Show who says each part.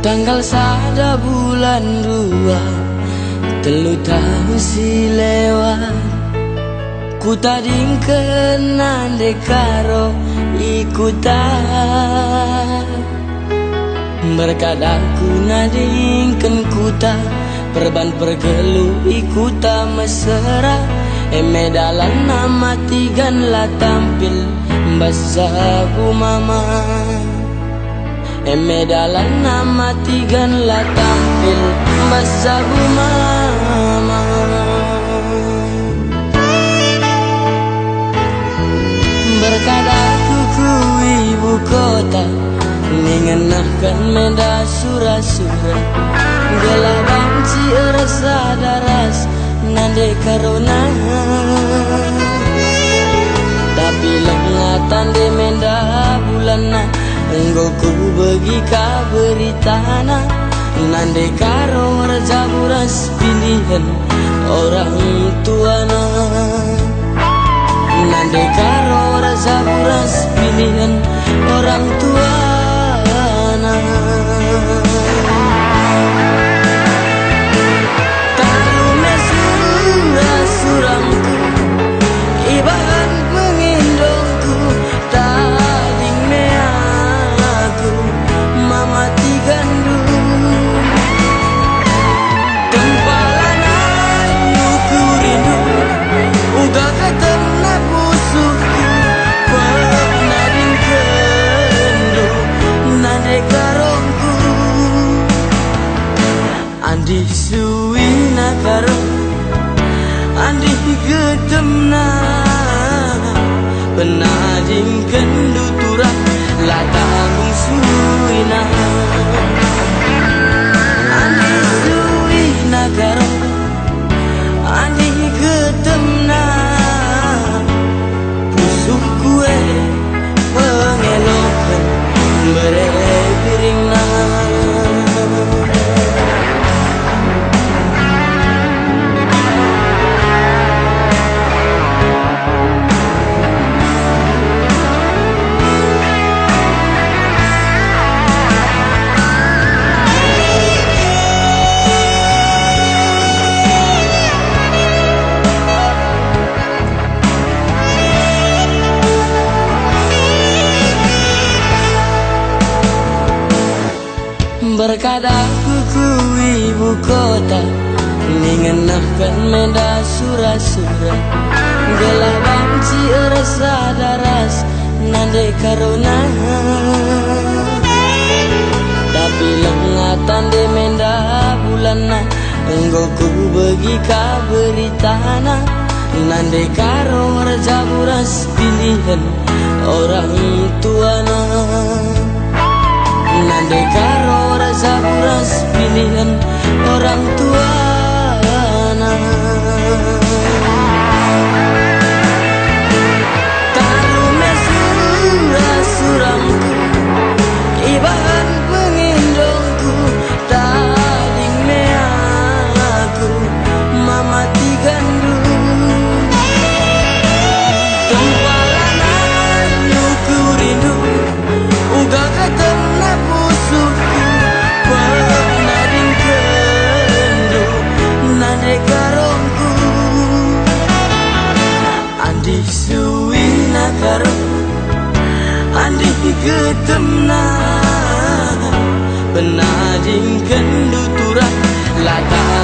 Speaker 1: Tanggal sada bulan dua, telu tahun si lewat. Ku tadingkeun nande karo ikutan. Berkadang ku nadingkeun kuta, perban pergelu ikuta mesra. Dalam nama tigan la tampil basabu mama. Dalam nama tigan la tampil basabu mama. Berkadaku ku ibu kota, ningenahkan meda sura-sura. Gelabang cier sadaras nande karona. Tapi lengatan de menda bulana, enggo ku bagi ka beritana. Nande karo rajaburas pilihan orang tuana. Nande karo rajaburas pilihan orang tuana. Tarume surah-surahku, ibahan pengindongku, taling meaku, mama tigandu. Tempalan ayu ku rindu, uga ketemu pusuku, pernah dingkendu, nande karongku. Andi suwina karong, andi gedemna, penadingkeun dutura latanggung suwina. Andi suwina karong, andi gedemna, pusuk kue pengelokan berebiringna. Berkadaku ku ibu kota, ningenahkan meda sura-sura. Gelabang cier sadaras nande karona. Tapi lengatan de menda bulana, enggo ku bagi ka beritana. Nande karo rajaburas pilihan orang tuana. Nande karo rajaburas pilihan orang tuana. Tarume surah-surahku, ibahan pengindongku, taling meaku, mama tigandu. Tempalan ayu ku rindu, uga ketemu pusuku, pernah dingkendu, nande karongku. Andi suwina karong, andi gedemna, penadingkeun dutura latang